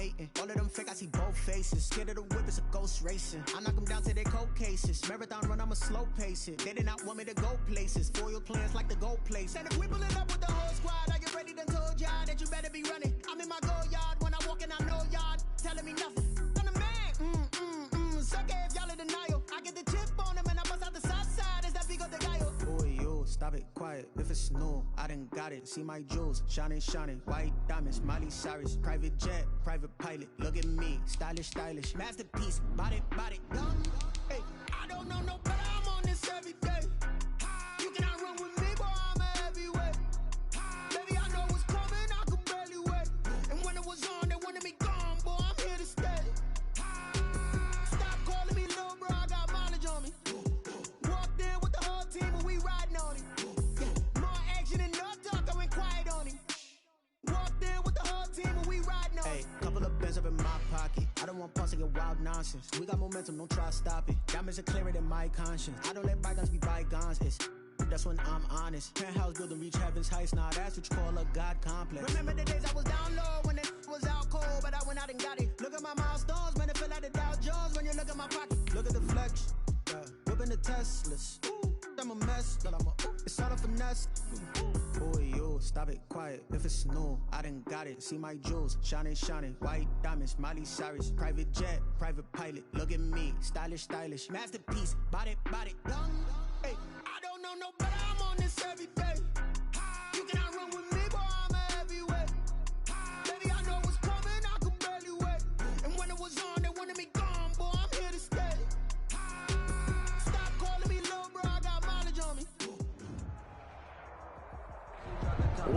hating. All of them fake, I see both faces. Scared of the whip, it's a ghost racing. I knock them down to their cold cases. Marathon run, I'ma slow pace it. They did not want me to go places. Foil plans like the gold place. And if we pulling up with the whole squad, I get ready to told y'all that you better be running. I'm in my go yard when I walk in, I know y'all telling me nothing. I'm the man. Suck it if y'all in denial. I get the chip on them and I bust out the south side. Is that big of the guy? Boy, yo, stop it, quiet. If it's new, I done got it. See my jewels, shining, white diamonds, Miley Cyrus, private jet, private pilot. Look at me, stylish, masterpiece, body, dumb. Hey, I don't know no better. I'm on this every day. You cannot run with me, boy. I'm a heavyweight. Baby, I know what's coming. I could barely wait. And when it was on, they wanted me gone, boy. I'm here to stay. Stop calling me little bro. I got mileage on me. Walked in with the whole team, and we riding on him. More action and no talk. I went quiet on him. Walked in with the whole team, and we riding on him. Hey, couple of bands up in my pocket. I don't want pulse to get wild nonsense. We got momentum, don't try to stop it. Diamonds are clearer than my conscience. I don't let bygones be bygones. That's when I'm honest. Penthouse building reach heaven's heights. Now that's what you call a God complex. Remember the days I was down low when it was out cold, but I went out and got it. Look at my milestones, man, it feel like the Dow Jones when you look at my pocket. Look at the flex, whipping the Teslas. I'm a mess, but it's all a finesse. Boy, yo, stop it, quiet. If it's new, I done got it. See my jewels, shining, white diamonds, Miley Cyrus, private jet, private pilot. Look at me, stylish, masterpiece, body, dumb. Hey, I don't know no better. I'm on this every day. You cannot run with me, boy. I'm a heavyweight. Baby, I know what's coming. I could barely wait. And when it was on, they wanted me gone, boy. I'm here to stay. Stop calling me little bro. I got mileage on me.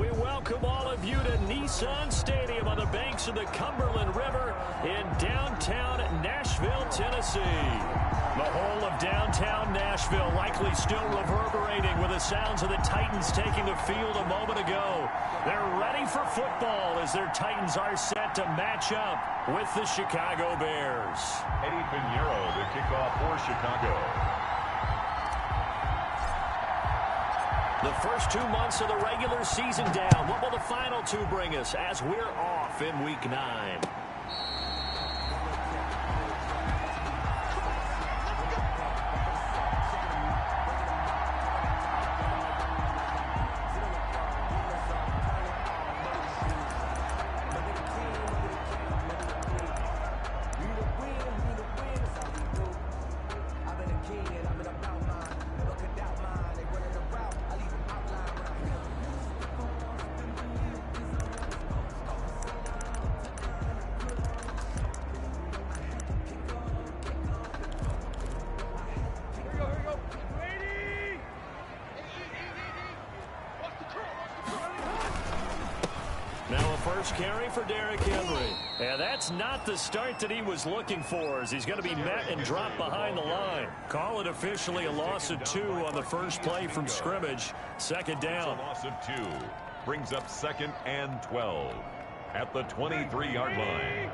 We welcome all of you to Nissan Stadium on the banks of the Cumberland River in downtown Nashville, Tennessee. The whole of downtown Nashville likely still reverberating with the sounds of the Titans taking the field a moment ago. They're ready for football as their Titans are set to match up with the Chicago Bears. Eddie Pinheiro to kick off for Chicago. The first 2 months of the regular season down. What will the final two bring us as we're off in Week 9? First carry for Derrick Henry. And that's not the start that he was looking for, as he's going to be met and dropped behind the line. Call it officially a loss of 2 on the first play from scrimmage. Second down. A loss of 2. Brings up 2nd and 12 at the 23-yard line.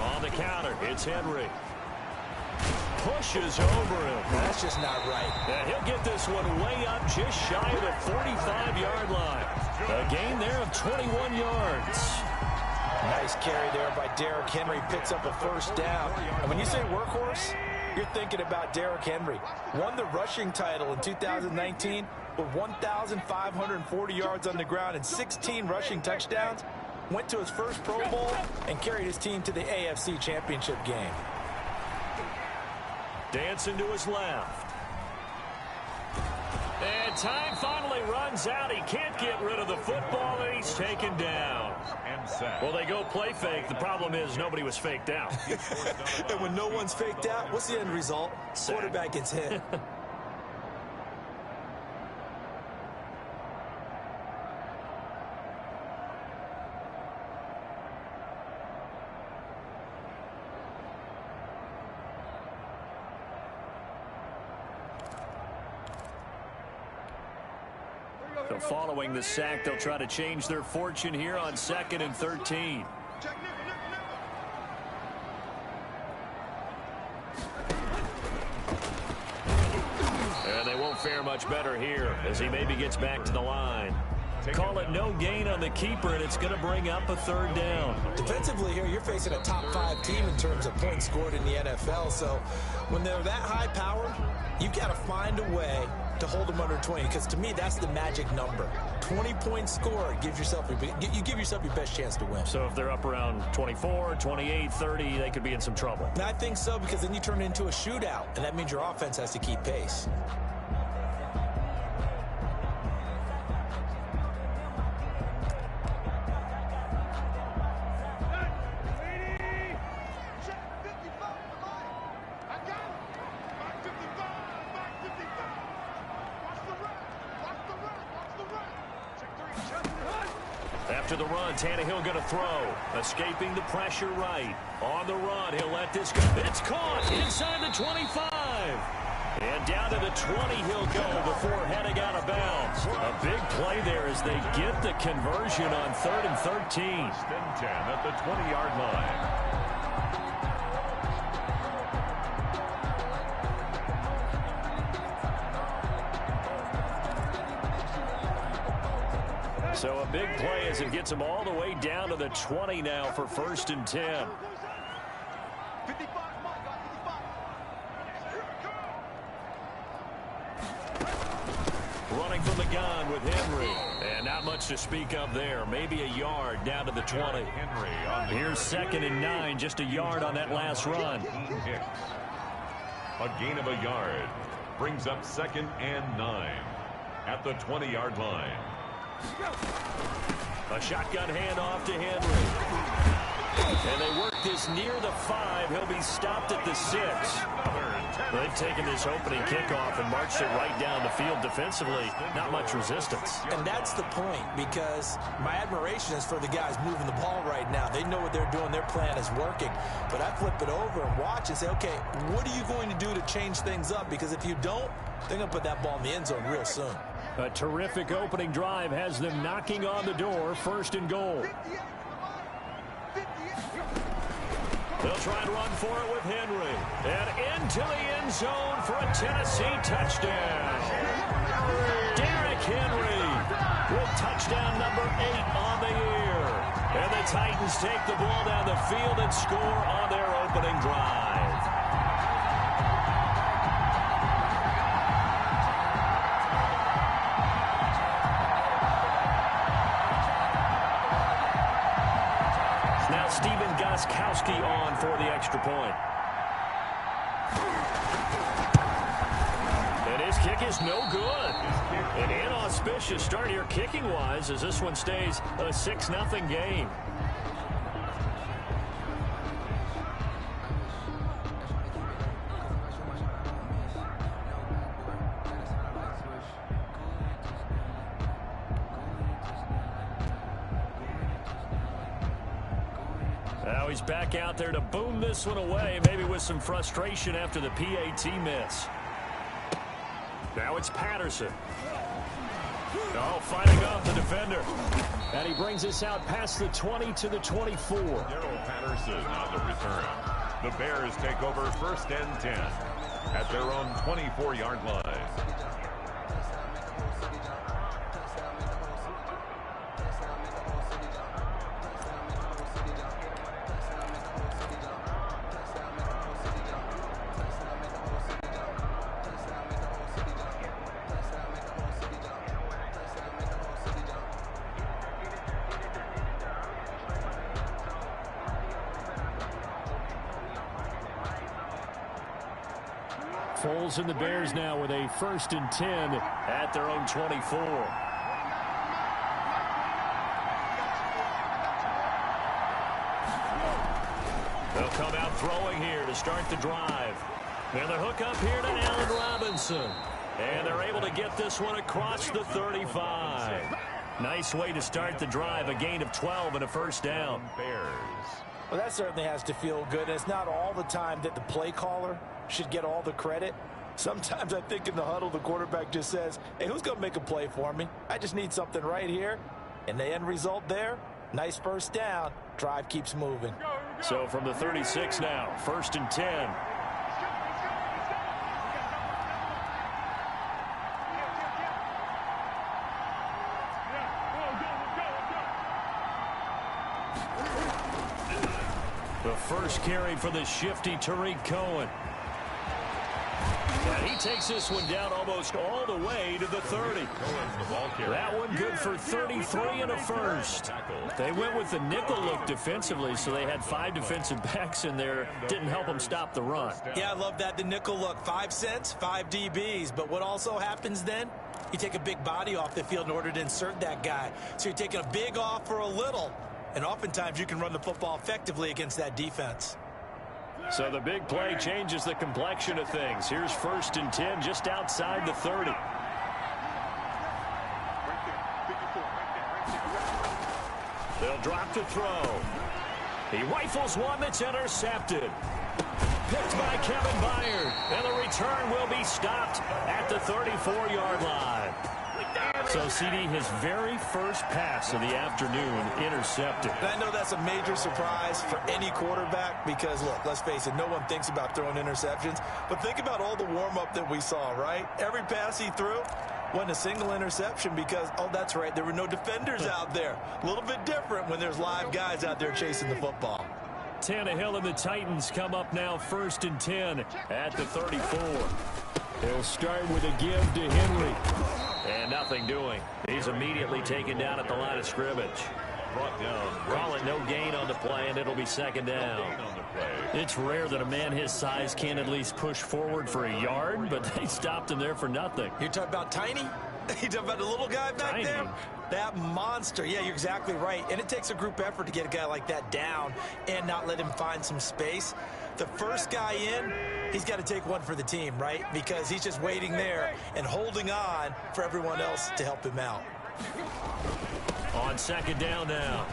On the counter, it's Henry. Pushes over him. That's just not right. And he'll get this one way up just shy of the 45-yard line. A gain there of 21 yards. Nice carry there by Derrick Henry. Picks up a first down. And when you say workhorse, you're thinking about Derrick Henry. Won the rushing title in 2019 with 1,540 yards on the ground and 16 rushing touchdowns. Went to his first Pro Bowl and carried his team to the AFC Championship game. Dancing to his left. And time finally runs out. He can't get rid of the football, and he's taken down. Well, they go play fake. The problem is nobody was faked out. And when no one's faked out, what's the end result? Sack. Quarterback gets hit. So following the sack, they'll try to change their fortune here on 2nd and 13. fare much better here as he maybe gets back to the line. Call it no gain on the keeper, and it's going to bring up a third down. Defensively here, you're facing a top-5 team in terms of points scored in the NFL. So when they're that high-powered, you've got to find a way to hold them under 20, because to me, that's the magic number. 20 points scored gives yourself you give yourself your best chance to win. So if they're up around 24, 28, 30, they could be in some trouble. And I think so, because then you turn it into a shootout, and that means your offense has to keep pace. After the run, Tannehill going to throw. Escaping the pressure right. On the run, he'll let this go. It's caught inside the 25. And down to the 20 he'll go before heading out of bounds. A big play there as they get the conversion on 3rd and 13. 10 at the 20-yard line. So a big play as it gets them all the way down to the 20 now for 1st and 10. Running from the gun with Henry. And not much to speak of there. Maybe a yard down to the 20. Here's 2nd and 9, just a yard on that last run. A gain of a yard brings up 2nd and 9 at the 20-yard line. A shotgun handoff to Henry. And they work this near the 5. He'll be stopped at the 6. They've taken this opening kickoff and marched it right down the field defensively. Not much resistance. And that's the point, because my admiration is for the guys moving the ball right now. They know what they're doing. Their plan is working. But I flip it over and watch and say, okay, what are you going to do to change things up? Because if you don't, they're going to put that ball in the end zone real soon. A terrific opening drive has them knocking on the door. 1st and goal. They'll try and run for it with Henry. And into the end zone for a Tennessee touchdown. Derrick Henry with touchdown number 8 on the year. And the Titans take the ball down the field and score on their opening drive. Now Steven Gostkowski on for the extra point. And his kick is no good. An inauspicious start here kicking-wise as this one stays a 6-0 game. Now he's back out there to boom this one away, maybe with some frustration after the PAT miss. Now it's Patterson. Oh, fighting off the defender. And he brings us out past the 20 to the 24. Daryl Patterson on the return. The Bears take over 1st and 10 at their own 24-yard line. Foles and the Bears now with a 1st and 10 at their own 24. They'll come out throwing here to start the drive. And the hook up here to Allen Robinson. And they're able to get this one across the 35. Nice way to start the drive. A gain of 12 and a 1st down. Bears. Well, that certainly has to feel good. It's not all the time that the play caller should get all the credit. Sometimes I think in the huddle, the quarterback just says, hey, who's going to make a play for me? I just need something right here. And the end result there, nice 1st down. Drive keeps moving. So from the 36 now, 1st and 10. The first carry for the shifty Tariq Cohen. And he takes this one down almost all the way to the 30. That one good for 33 and a first. They went with the nickel look defensively, so they had 5 defensive backs in there. Didn't help them stop the run. Yeah, I love that, the nickel look. 5 cents, 5 DBs. But what also happens then? You take a big body off the field in order to insert that guy. So you're taking a big off for a little. And oftentimes you can run the football effectively against that defense. So the big play changes the complexion of things. Here's 1st and 10 just outside the 30. They'll drop to throw. He rifles one that's intercepted. Picked by Kevin Byard. And the return will be stopped at the 34-yard line. So, CD, his very first pass of the afternoon intercepted. And I know that's a major surprise for any quarterback because, look, let's face it, no one thinks about throwing interceptions. But think about all the warm-up that we saw, right? Every pass he threw wasn't a single interception because, oh, that's right, there were no defenders out there. A little bit different when there's live guys out there chasing the football. Tannehill and the Titans come up now 1st and 10 at the 34. They'll start with a give to Henry. And nothing doing. He's immediately taken down at the line of scrimmage. Brought down. Call it no gain on the play, and it'll be 2nd down. It's rare that a man his size can't at least push forward for a yard, but they stopped him there for nothing. You're talking about tiny? You talking about the little guy back there? That monster. Yeah, you're exactly right. And it takes a group effort to get a guy like that down and not let him find some space. The first guy in, he's got to take one for the team, right? Because he's just waiting there and holding on for everyone else to help him out. On 2nd down now,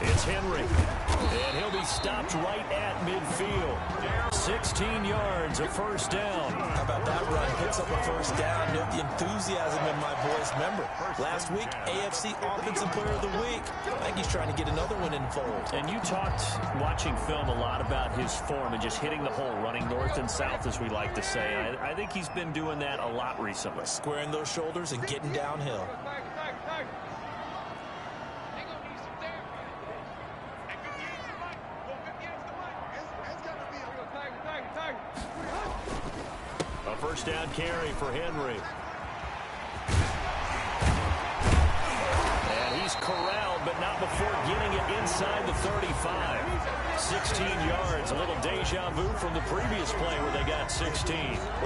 it's Henry. And he'll be stopped right at midfield. 16 yards, a 1st down. How about that run? Picks up a 1st down. Note the enthusiasm in my voice. Remember, last week, AFC Offensive Player of the Week. I think he's trying to get another one in the fold. And you talked, watching film, a lot about his form and just hitting the hole, running north and south, as we like to say. I think he's been doing that a lot recently. Squaring those shoulders and getting downhill. A 1st down carry for Henry. And he's corralled, but not before getting it inside the 35. 16 yards, a little deja vu from the previous play where they got 16.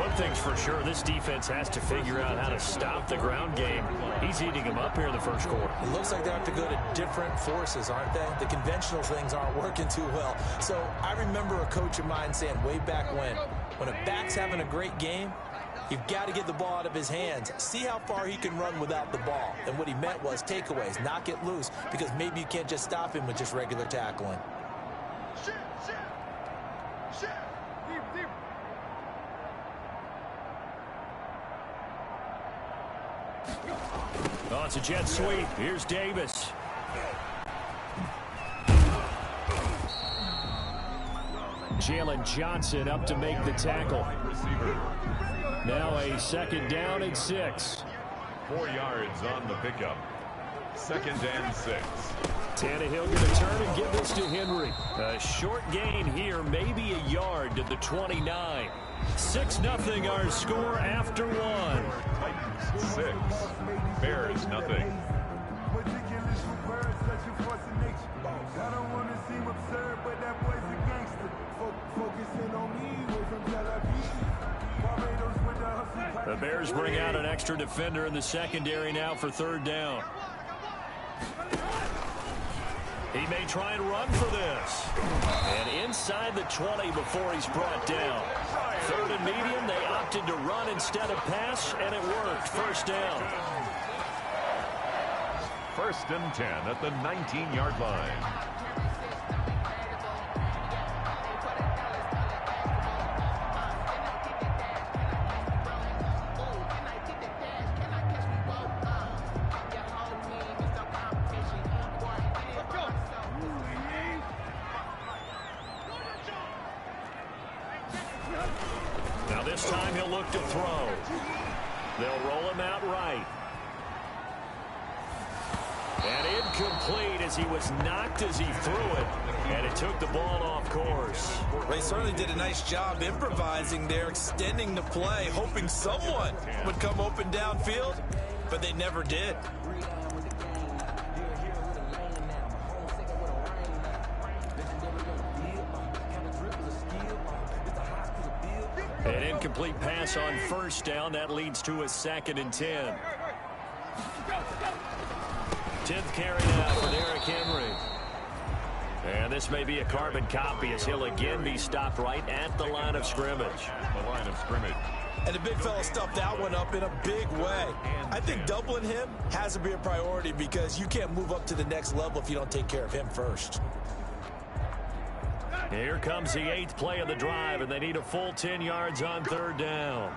One thing's for sure, this defense has to figure out how to stop the ground game. He's eating them up here in the 1st quarter. It looks like they have to go to different forces, aren't they? The conventional things aren't working too well. So I remember a coach of mine saying way back when a back's having a great game, you've got to get the ball out of his hands. See how far he can run without the ball. And what he meant was takeaways, knock it loose, because maybe you can't just stop him with just regular tackling. Oh, it's a jet sweep. Here's Davis. Jalen Johnson up to make the tackle. Now a 2nd down and 6. 4 yards on the pickup. 2nd and 6. Tannehill going to turn and give this to Henry. A short gain here, maybe a yard to the 29. 6-0 our score after 1. Titans 6. Bears nothing. The Bears bring out an extra defender in the secondary now for 3rd down. He may try and run for this. And inside the 20 before he's brought down. 3rd and medium, they opted to run instead of pass, and it worked. 1st down. 1st and 10 at the 19-yard line. Now this time he'll look to throw. They'll roll him out right. And incomplete as he was knocked as he threw it. And it took the ball off course. They certainly did a nice job improvising there, extending the play, hoping someone would come open downfield, but they never did. An incomplete pass on first down. That leads to a 2nd and 10. 10th carry now for Derrick Henry. And this may be a carbon copy as he'll again be stopped right at the line of scrimmage. The line of scrimmage. And the big fella stuffed that one up in a big way. I think doubling him has to be a priority because you can't move up to the next level if you don't take care of him first. Here comes the 8th play of the drive, and they need a full 10 yards on 3rd down.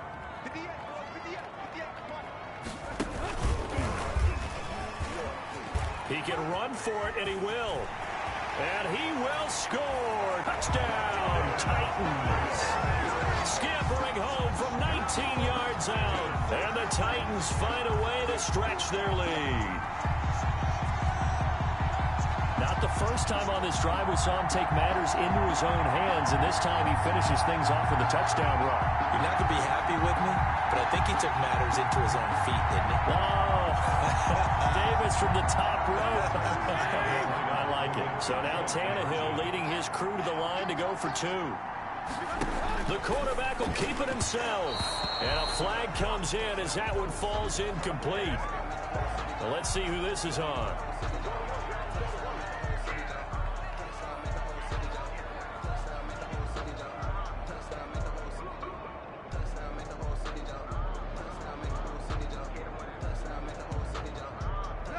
He can run for it, and he will. And he will score. Touchdown, Titans. Scampering home from 19 yards out. And the Titans find a way to stretch their lead. Not the first time on this drive we saw him take matters into his own hands, and this time he finishes things off with a touchdown run. You're not going to be happy with me, but I think he took matters into his own feet, didn't he? Oh, Davis from the top rope. I like it. So now Tannehill leading his crew to the line to go for 2. The quarterback will keep it himself. And a flag comes in as that one falls incomplete. Well, let's see who this is on.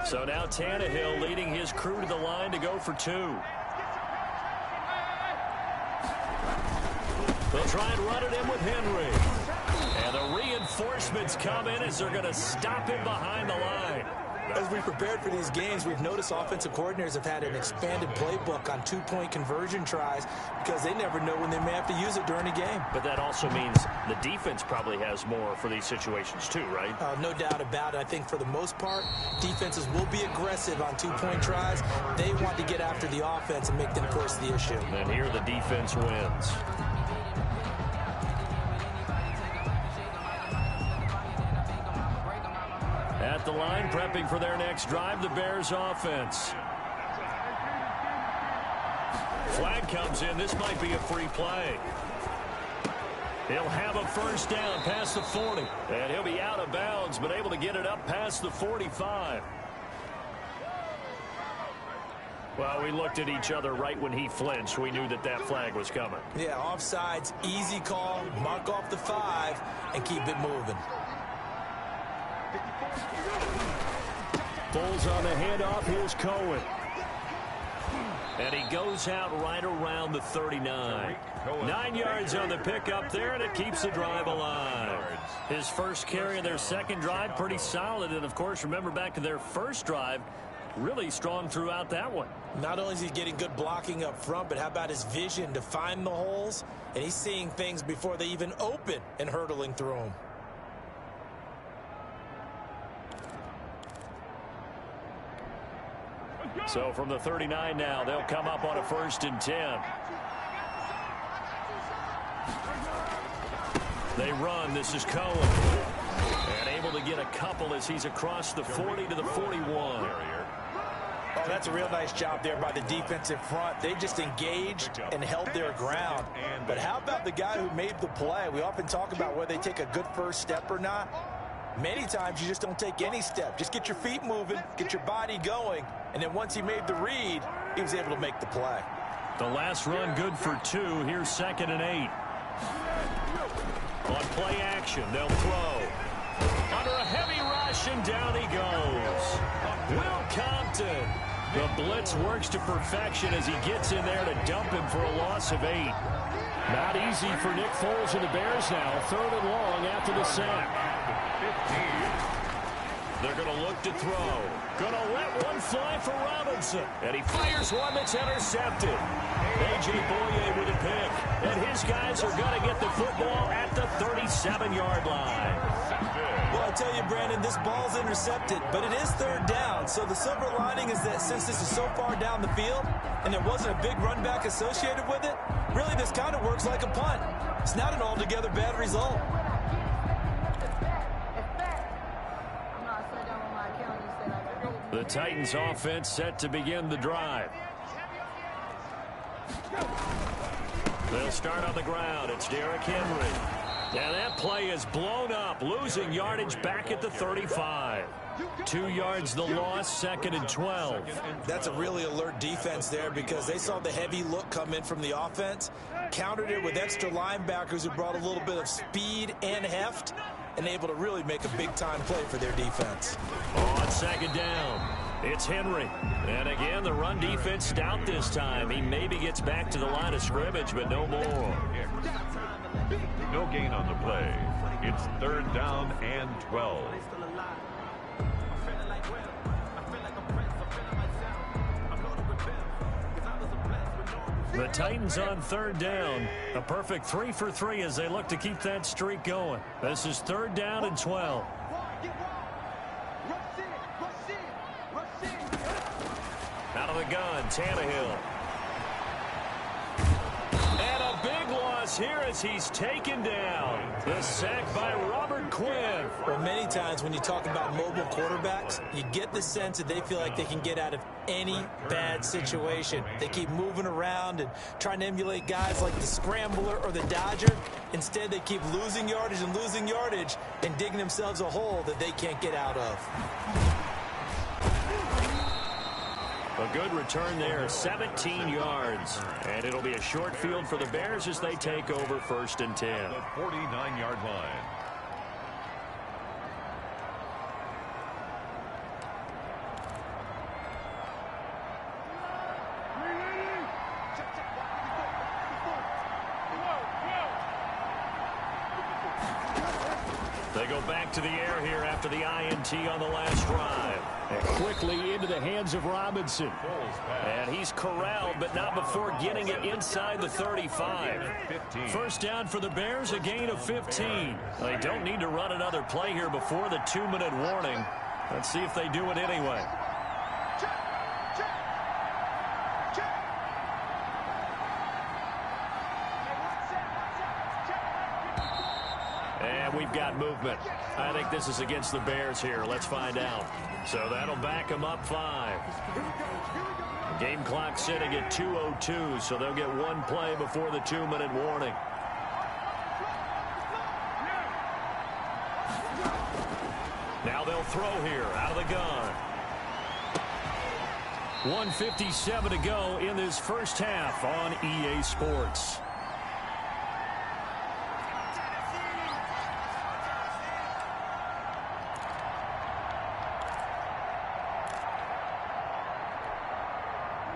So now Tannehill leading his crew to the line to go for 2. They'll try and run it in with Henry. And the reinforcements come in as they're going to stop him behind the line. As we prepared for these games, we've noticed offensive coordinators have had an expanded playbook on 2-point conversion tries because they never know when they may have to use it during a game. But that also means the defense probably has more for these situations too, right? No doubt about it. I think for the most part, defenses will be aggressive on 2-point tries. They want to get after the offense and make them force the issue. And here the defense wins. At the line, prepping for their next drive, the Bears offense. Flag comes in. This might be a free play. He'll have a first down past the 40. And he'll be out of bounds, but able to get it up past the 45. Well, we looked at each other right when he flinched. We knew that that flag was coming. Yeah, offsides, easy call, mark off the 5, and keep it moving. Bulls on the handoff. Here's Cohen. And he goes out right around the 39. 9 yards on the pickup there, and it keeps the drive alive. His first carry of their second drive, pretty solid. And, of course, remember back to their first drive, really strong throughout that one. Not only is he getting good blocking up front, but how about his vision to find the holes? And he's seeing things before they even open and hurtling through them. So from the 39 now, they'll come up on a 1st and 10. They run. This is Cohen. And able to get a couple as he's across the 40 to the 41. Oh, that's a real nice job there by the defensive front. They just engaged and held their ground. But how about the guy who made the play? We often talk about whether they take a good first step or not. Many times you just don't take any step. Just get your feet moving, get your body going, and then once he made the read, he was able to make the play. The last run good for 2. Here's 2nd and 8. On play action, they'll throw. Under a heavy rush, and down he goes. Will Compton. The blitz works to perfection as he gets in there to dump him for a loss of 8. Not easy for Nick Foles and the Bears now. 3rd and long after the sack. They're going to look to throw. Going to let one fly for Robinson. And he fires one that's intercepted. A.J. Boye with a pick. And his guys are going to get the football at the 37-yard line. Well, I tell you, Brandon, this ball's intercepted, but it is third down. So the silver lining is that since this is so far down the field and there wasn't a big run back associated with it, really this kind of works like a punt. It's not an altogether bad result. The Titans offense set to begin the drive. They'll start on the ground. It's Derrick Henry. And that play is blown up, losing yardage back at the 35. 2 yards the loss, 2nd and 12. That's a really alert defense there because they saw the heavy look come in from the offense, countered it with extra linebackers who brought a little bit of speed and heft, and able to really make a big-time play for their defense. On 2nd down, it's Henry. And again, the run defense stout this time. He maybe gets back to the line of scrimmage, but no more. No gain on the play. It's 3rd down and 12. The Titans on 3rd down. A perfect 3 for 3 as they look to keep that streak going. This is 3rd down and 12. Out of the gun, Tannehill. And a big loss here as he's taken down. The sack by Robert Quinn. Well, many times when you talk about mobile quarterbacks, you get the sense that they feel like they can get out of any bad situation. They keep moving around and trying to emulate guys like the Scrambler or the Dodger. Instead, they keep losing yardage and digging themselves a hole that they can't get out of. A good return there, 17 yards. And it'll be a short field for the Bears as they take over 1st and 10. The 49-yard line. They go back to the air here after the INT on the last drive. And quickly into the hands of Robinson. And he's corralled, but not before getting it inside the 35. 1st down for the Bears, a gain of 15. They don't need to run another play here before the 2-minute warning. Let's see if they do it anyway. And we've got movement. I think this is against the Bears here. Let's find out. So that'll back them up 5. Game clock sitting at 2:02, so they'll get one play before the 2-minute warning. Now they'll throw here out of the gun. 1:57 to go in this first half on EA Sports.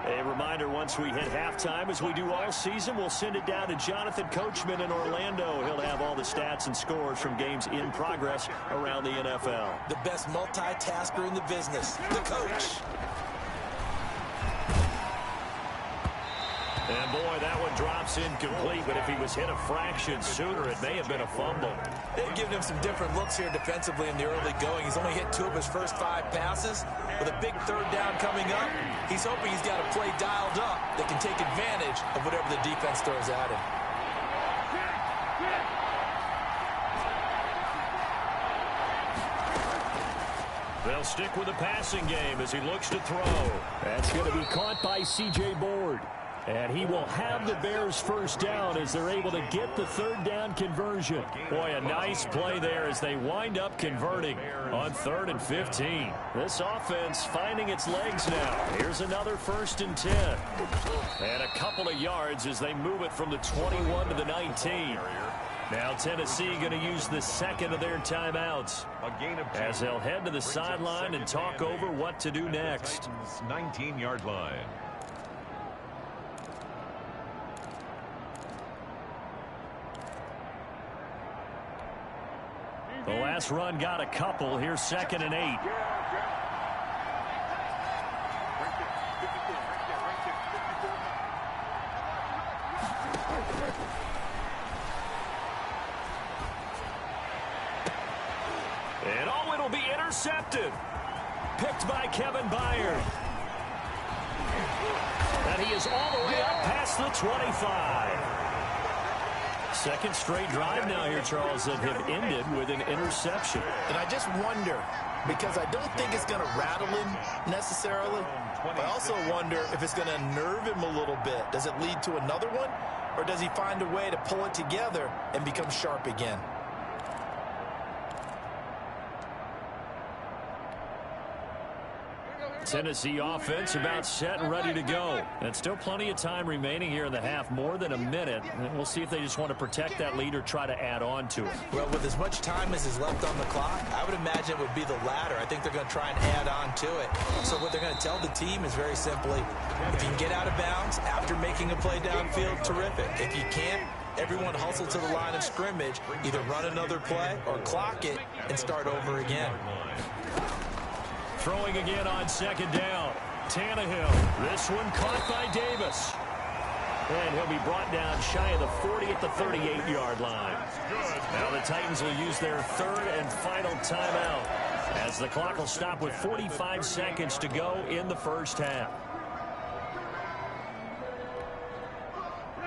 A reminder, once we hit halftime, as we do all season, we'll send it down to Jonathan Coachman in Orlando. He'll have all the stats and scores from games in progress around the NFL. The best multitasker in the business, the coach. And boy, that one drops incomplete, but if he was hit a fraction sooner, it may have been a fumble. They've given him some different looks here defensively in the early going. He's only hit 2 of his first 5 passes. With a big 3rd down coming up, he's hoping he's got a play dialed up that can take advantage of whatever the defense throws at him. They'll stick with the passing game as he looks to throw. That's going to be caught by C.J. Board. And he will have the Bears 1st down as they're able to get the 3rd down conversion. Boy, a nice play there as they wind up converting on 3rd and 15. This offense finding its legs now. Here's another 1st and 10. And a couple of yards as they move it from the 21 to the 19. Now Tennessee going to use the 2nd of their timeouts as they'll head to the sideline and talk over what to do next. 19-yard line. The last offense run got a couple. Here's 2nd and 8. And oh, it'll be intercepted. Picked by Kevin Byard. And he is all the way up past the 25. Second straight drive now here, Charles, that have ended with an interception. And I just wonder, because I don't think it's going to rattle him necessarily, but I also wonder if it's going to nerve him a little bit. Does it lead to another one, or does he find a way to pull it together and become sharp again? Tennessee offense about set and ready to go. And still plenty of time remaining here in the half, more than a minute. And we'll see if they just want to protect that lead or try to add on to it. Well, with as much time as is left on the clock, I would imagine it would be the latter. I think they're going to try and add on to it. So what they're going to tell the team is very simply, if you can get out of bounds after making a play downfield, terrific. If you can't, everyone hustle to the line of scrimmage, either run another play or clock it and start over again. Throwing again on 2nd down. Tannehill. This one caught by Davis. And he'll be brought down shy of the 40 at the 38-yard line. Now the Titans will use their 3rd and final timeout as the clock will stop with 45 seconds to go in the first half.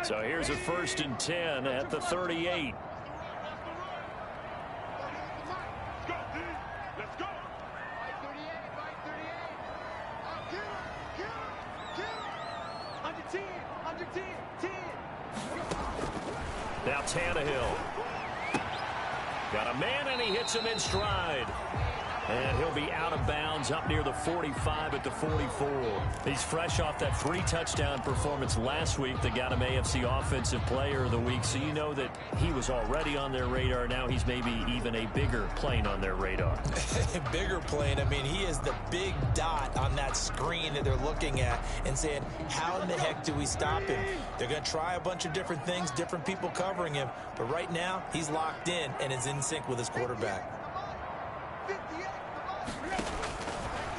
So here's a 1st and 10 at the 38. Now Tannehill. Got a man, and he hits him in stride. And he'll be out of bounds up near the 45 at the 44. He's fresh off that 3-touchdown performance last week that got him AFC Offensive Player of the Week. So you know that he was already on their radar. Now he's maybe even a bigger plane on their radar. Bigger plane. I mean, he is the big dot on that screen that they're looking at and saying, how in the heck do we stop him? They're going to try a bunch of different things, different people covering him. But right now, he's locked in and is in sync with his quarterback.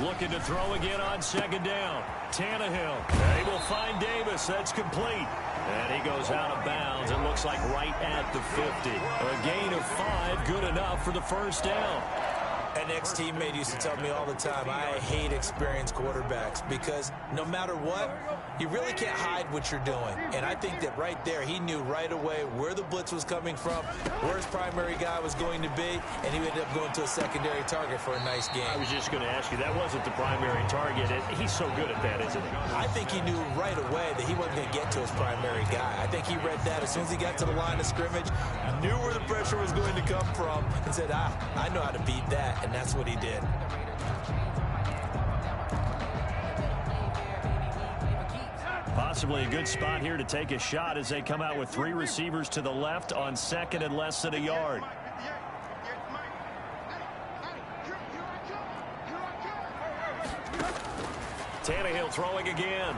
Looking to throw again on 2nd down. Tannehill. They will find Davis. That's complete. And he goes out of bounds. It looks like right at the 50. A gain of 5, good enough for the first down. An ex-teammate used to tell me all the time, I hate experienced quarterbacks because no matter what, you really can't hide what you're doing. And I think that right there, he knew right away where the blitz was coming from, where his primary guy was going to be, and he ended up going to a secondary target for a nice game. I was just going to ask you, that wasn't the primary target. He's so good at that, isn't he? I think he knew right away that he wasn't going to get to his primary guy. I think he read that as soon as he got to the line of scrimmage, knew where the pressure was going to come from, and said, I know how to beat that. And that's what he did. Possibly a good spot here to take a shot as they come out with 3 receivers to the left on 2nd and less than a yard. Tannehill throwing again.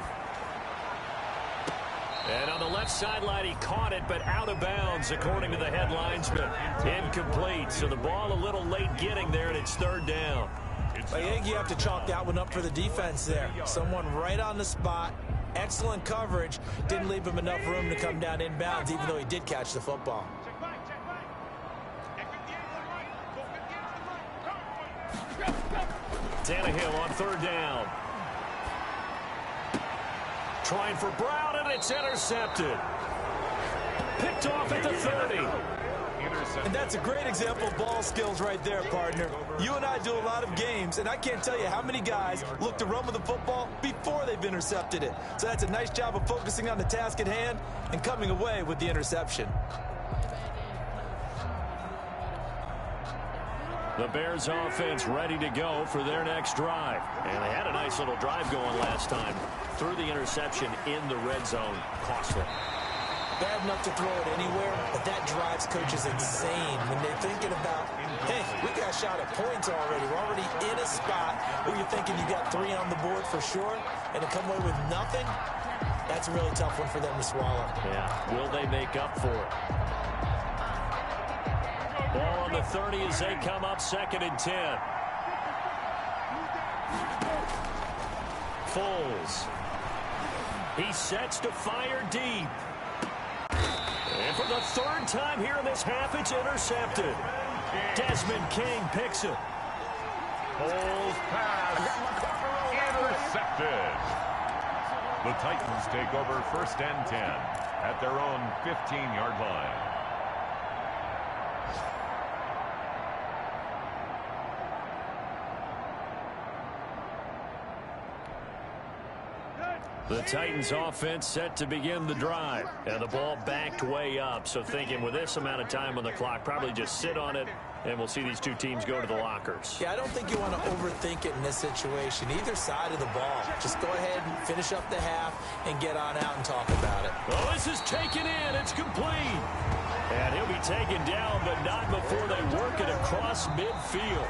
And on the left sideline, he caught it, but out of bounds, according to the headlines, but incomplete. So the ball a little late getting there, and it's 3rd down. I think you have to chalk that one up for the defense there. Someone right on the spot. Excellent coverage. Didn't leave him enough room to come down inbounds, even though he did catch the football. Tannehill on 3rd down. Trying for Brown, and it's intercepted. Picked off at the 30. And that's a great example of ball skills right there, partner. You and I do a lot of games, and I can't tell you how many guys look to run with the football before they've intercepted it. So that's a nice job of focusing on the task at hand and coming away with the interception. The Bears offense ready to go for their next drive. And they had a nice little drive going last time. Threw the interception in the red zone. Costly. Bad enough to throw it anywhere, but that drives coaches insane when they're thinking about, hey, we got a shot at points already. We're already in a spot where you're thinking you got 3 on the board for sure, and to come away with nothing, that's a really tough one for them to swallow. Yeah, will they make up for it? Ball on around the 30 as they come up 2nd and 10. Foles. He sets to fire deep. And for the 3rd time here in this half, it's intercepted. Desmond King picks it. Foles pass. Intercepted. The Titans take over 1st and 10 at their own 15-yard line. The Titans offense set to begin the drive. And the ball backed way up. So thinking with this amount of time on the clock, probably just sit on it, and we'll see these two teams go to the lockers. Yeah, I don't think you want to overthink it in this situation. Either side of the ball. Just go ahead and finish up the half and get on out and talk about it. Well, this is taken in. It's complete. And he'll be taken down, but not before they work it across midfield.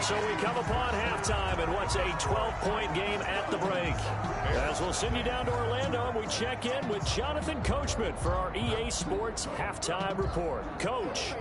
So we come upon halftime, and what's a 12-point game at the break. As we'll send you down to Orlando, and we check in with Jonathan Coachman for our EA Sports Halftime Report. Coach.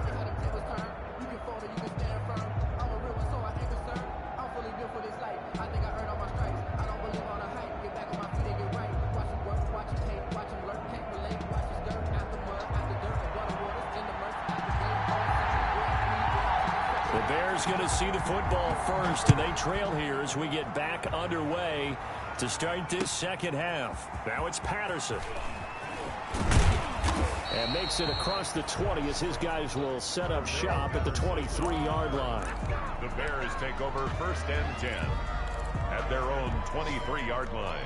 The Bears going to see the football first, and they trail here as we get back underway to start this second half. Now it's Patterson. And makes it across the 20 as his guys will set up shop at the 23-yard line. The Bears take over 1st and 10 at their own 23-yard line.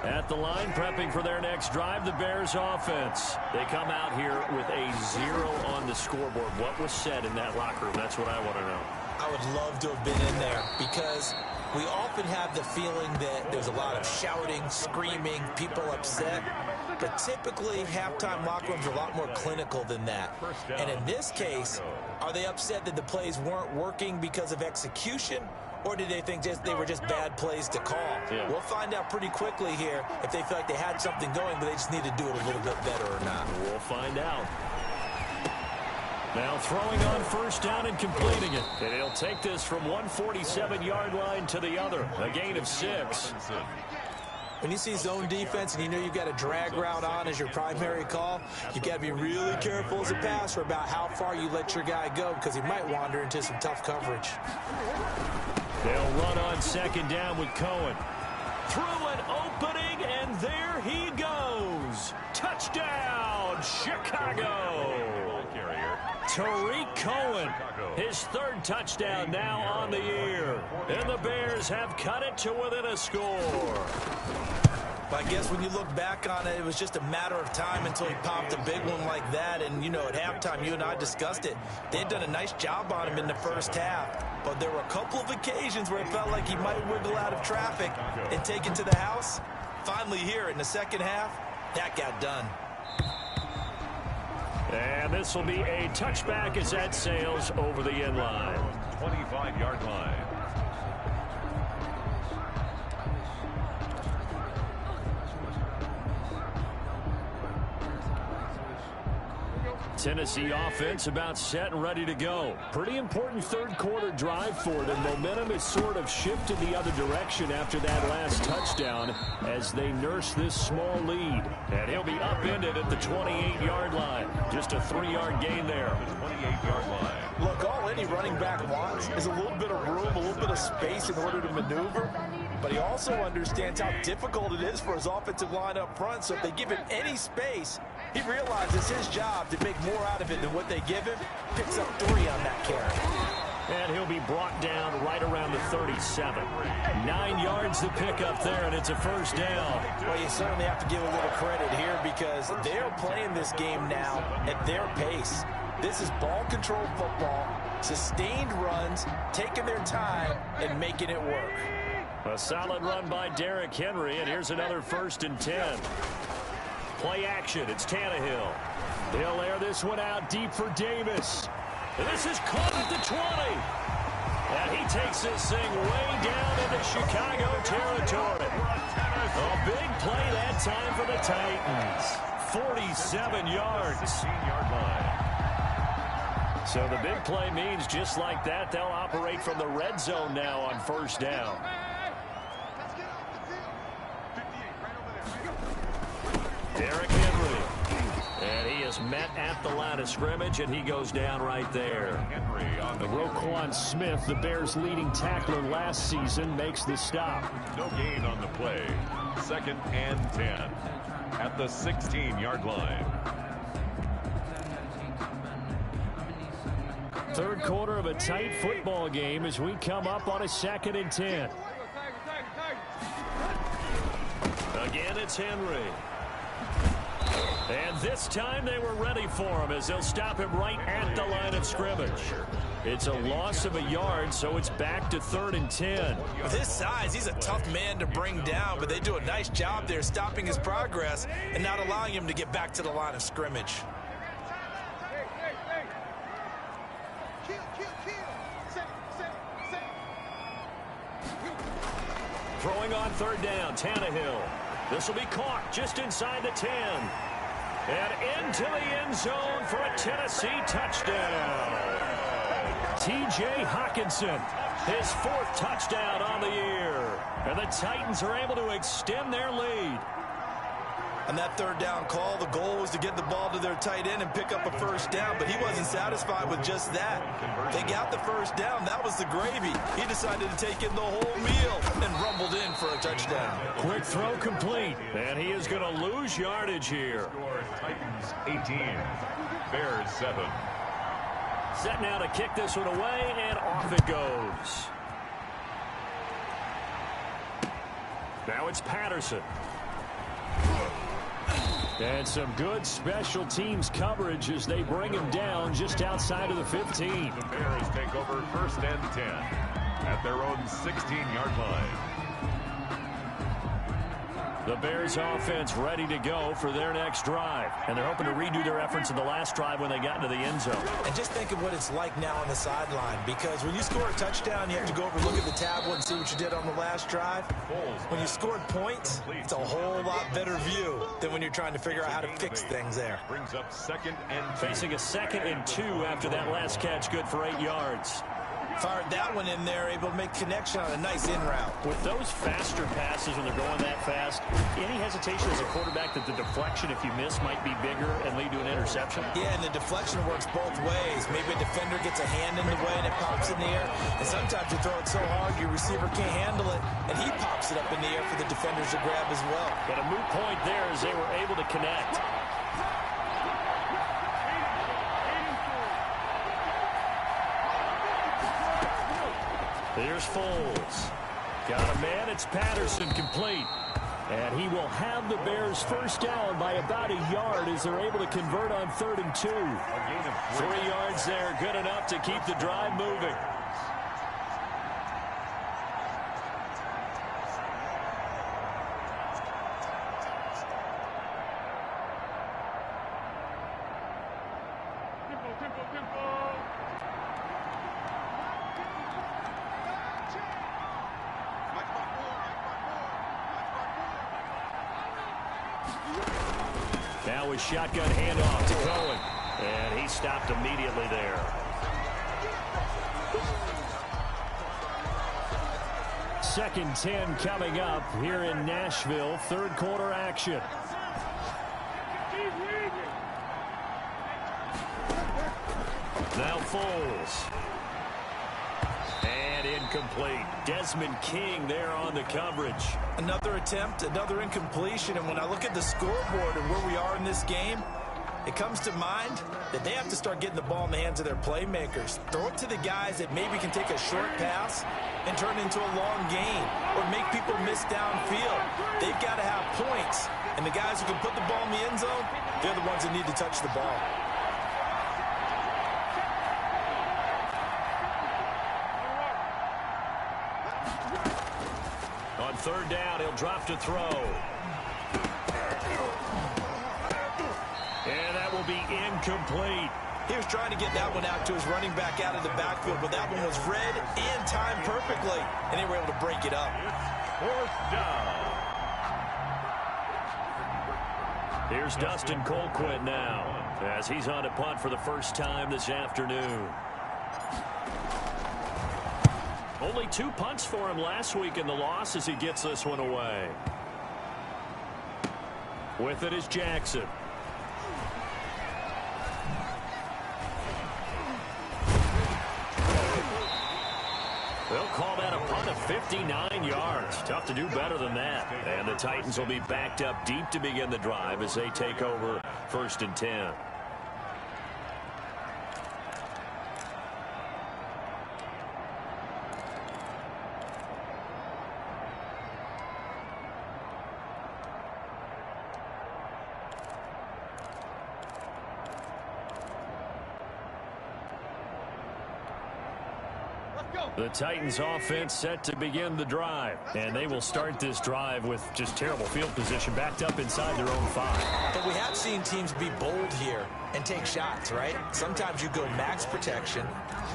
At the line, prepping for their next drive, the Bears offense. They come out here with a 0 on the scoreboard. What was said in that locker room? That's what I want to know. I would love to have been in there because we often have the feeling that there's a lot of shouting, screaming, people upset. But typically, halftime locker rooms are a lot more clinical than that. And in this case, are they upset that the plays weren't working because of execution? Or did they think they were just bad plays to call? Yeah. We'll find out pretty quickly here if they feel like they had something going, but they just need to do it a little bit better or not. We'll find out. Now throwing on 1st down and completing it. And he'll take this from 147-yard line to the other. A gain of 6. When you see zone defense and you know you've got a drag route on as your primary call, you got to be really careful as a passer about how far you let your guy go because he might wander into some tough coverage. They'll run on 2nd down with Cohen. Through an opening, and there he goes. Touchdown, Chicago. Tariq Cohen, his 3rd touchdown now on the year. And the Bears have cut it to within a score. I guess when you look back on it, it was just a matter of time until he popped a big one like that. And, you know, at halftime, you and I discussed it. They'd done a nice job on him in the 1st half. But there were a couple of occasions where it felt like he might wiggle out of traffic and take it to the house. Finally here in the 2nd half, that got done. And this will be a touchback as that sails over the end line. 25-yard line. Tennessee offense about set and ready to go. Pretty important 3rd quarter drive for them. Momentum has sort of shifted the other direction after that last touchdown as they nurse this small lead. And he'll be upended at the 28-yard line. Just a 3-yard gain there. The 28-yard line. Look, all any running back wants is a little bit of room, a little bit of space in order to maneuver. But he also understands how difficult it is for his offensive line up front. So if they give him any space, he realizes his job to make more out of it than what they give him. Picks up 3 on that carry. And he'll be brought down right around the 37. 9 yards to pick up there, and it's a 1st down. Well, you certainly have to give a little credit here because they're playing this game now at their pace. This is ball control football, sustained runs, taking their time, and making it work. A solid run by Derrick Henry, and here's another 1st and 10. Play action, it's Tannehill. He'll air this one out deep for Davis. And this is caught at the 20. And he takes this thing way down into Chicago territory. A big play that time for the Titans. 47 yards. 16-yard line. So the big play means just like that, they'll operate from the red zone now on first down. Derrick Henry. And he is met at the line of scrimmage, and he goes down right there. Henry on the Roquan Smith, the Bears' leading tackler last season, makes the stop. No gain on the play. 2nd and 10 at the 16-yard line. Third quarter of a tight football game as we come up on a 2nd and 10. Again, it's Henry. And this time they were ready for him as they'll stop him right at the line of scrimmage. It's a loss of a yard, so it's back to 3rd and 10. With his size, he's a tough man to bring down, but they do a nice job there stopping his progress and not allowing him to get back to the line of scrimmage. Throwing on 3rd down, Tannehill. This will be caught just inside the 10. And into the end zone for a Tennessee touchdown. T.J. Hockenson, his 4th touchdown on the year. And the Titans are able to extend their lead. On that 3rd down call, the goal was to get the ball to their tight end and pick up a first down, but he wasn't satisfied with just that. They got the first down. That was the gravy. He decided to take in the whole meal and rumbled in for a touchdown. Quick throw complete, and he is going to lose yardage here. Titans 18, Bears 7. Set now to kick this one away, and off it goes. Now it's Patterson. And some good special teams coverage as they bring him down just outside of the 15. The Bears take over 1st and 10 at their own 16-yard line. The Bears offense ready to go for their next drive. And they're hoping to redo their efforts in the last drive when they got into the end zone. And just think of what it's like now on the sideline, because when you score a touchdown, you have to go over, look at the tablet, and see what you did on the last drive. When you scored points, it's a whole lot better view than when you're trying to figure out how to fix things there. Brings up 2nd and 2. Facing a 2nd and 2 after that last catch, good for 8 yards. Fired that one in there, able to make connection on a nice in route. With those faster passes when they're going that fast, any hesitation as a quarterback that the deflection, if you miss, might be bigger and lead to an interception? Yeah, and the deflection works both ways. Maybe a defender gets a hand in the way and it pops in the air. And sometimes you throw it so hard your receiver can't handle it, and he pops it up in the air for the defenders to grab as well. But a moot point there as they were able to connect. Here's Foles. Got a man. It's Patterson complete. And he will have the Bears first down by about a yard as they're able to convert on 3rd and 2. 3 yards there, good enough to keep the drive moving. Now a shotgun handoff to Cohen. And he stopped immediately there. Second 10 coming up here in Nashville. 3rd quarter action. Now Foles. And incomplete. Desmond King there on the coverage. Another attempt, another incompletion, and when I look at the scoreboard and where we are in this game, it comes to mind that they have to start getting the ball in the hands of their playmakers. Throw it to the guys that maybe can take a short pass and turn it into a long gain or make people miss downfield. They've got to have points, and the guys who can put the ball in the end zone, they're the ones that need to touch the ball. On 3rd down, he'll drop to throw. And that will be incomplete. He was trying to get that one out to his running back out of the backfield, but that one was read and timed perfectly, and they were able to break it up. 4th down. Here's Dustin Colquitt now as he's on to punt for the first time this afternoon. Only 2 punts for him last week in the loss as he gets this one away. With it is Jackson. They'll call that a punt of 59 yards. Tough to do better than that. And the Titans will be backed up deep to begin the drive as they take over 1st and 10. The Titans offense set to begin the drive, and they will start this drive with just terrible field position backed up inside their own 5. But we have seen teams be bold here and take shots, right? Sometimes you go max protection,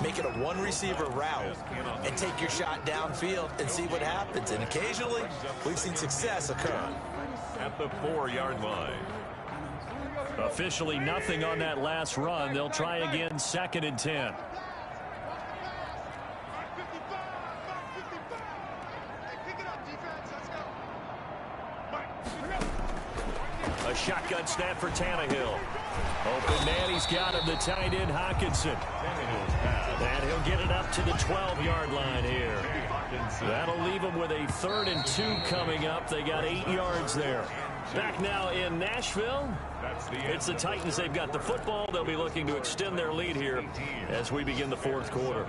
make it a one-receiver route, and take your shot downfield and see what happens. And occasionally, we've seen success occur. At the 4-yard line. Officially nothing on that last run. They'll try again 2nd and 10. A shotgun snap for Tannehill. Open man, he's got him, the tight end Hockenson. And he'll get it up to the 12-yard line here. That'll leave him with a 3rd and 2 coming up. They got 8 yards there. Back now in Nashville. It's the Titans. They've got the football. They'll be looking to extend their lead here as we begin the 4th quarter.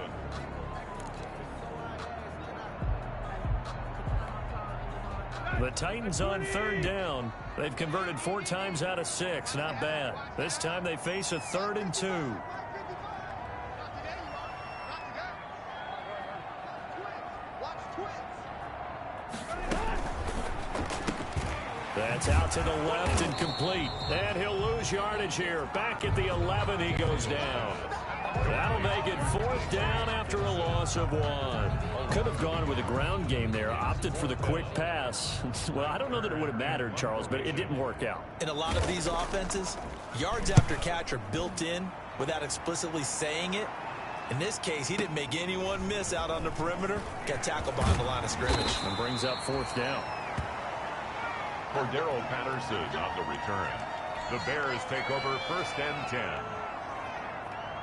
The Titans on 3rd down. They've converted 4 times out of 6. Not bad. This time they face a 3rd and 2. That's out to the left and complete. And he'll lose yardage here. Back at the 11, he goes down. That'll make it 4th down after a loss of 1. Could have gone with a ground game there. Opted for the quick pass. Well, I don't know that it would have mattered, Charles, but it didn't work out. In a lot of these offenses, yards after catch are built in without explicitly saying it. In this case, he didn't make anyone miss out on the perimeter. Got tackled behind the line of scrimmage. And brings up 4th down. For Darrell Patterson on the return. The Bears take over 1st and 10.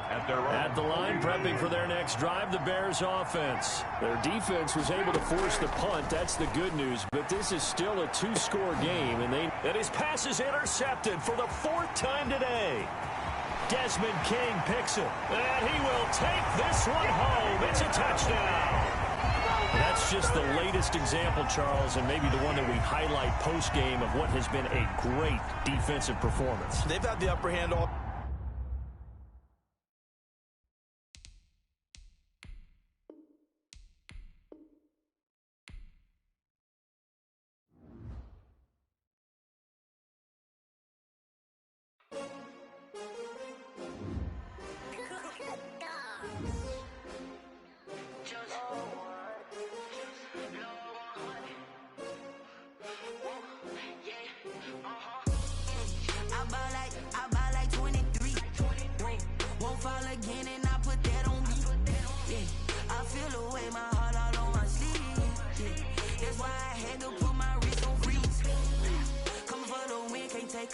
At the line, prepping for their next drive, the Bears offense. Their defense was able to force the punt. That's the good news. But this is still a 2-score game. And his pass is intercepted for the 4th time today. Desmond King picks it. And he will take this one home. It's a touchdown. That's just the latest example, Charles, and maybe the one that we highlight post-game of what has been a great defensive performance. They've had the upper hand all.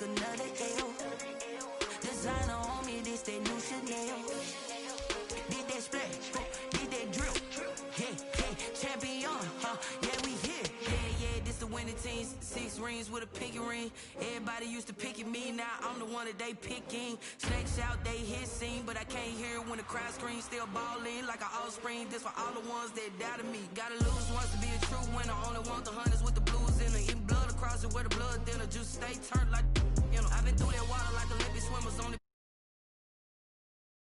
Another L. Designer on me, this that new Chanel. Did that splash, did that drip. Yeah, champion, yeah, we here. Yeah, this the winning team. 6 rings with a pinky ring. Everybody used to pick at me, now I'm the one that they picking. Snakes out, they hit scene, but I can't hear it when the crowd screams. Still balling like an offspring. This for all the ones that doubted me. Gotta lose once to be a true winner. Only want the hunters with the blues in it. Eating blood across it where the blood thinner. Just stay turned like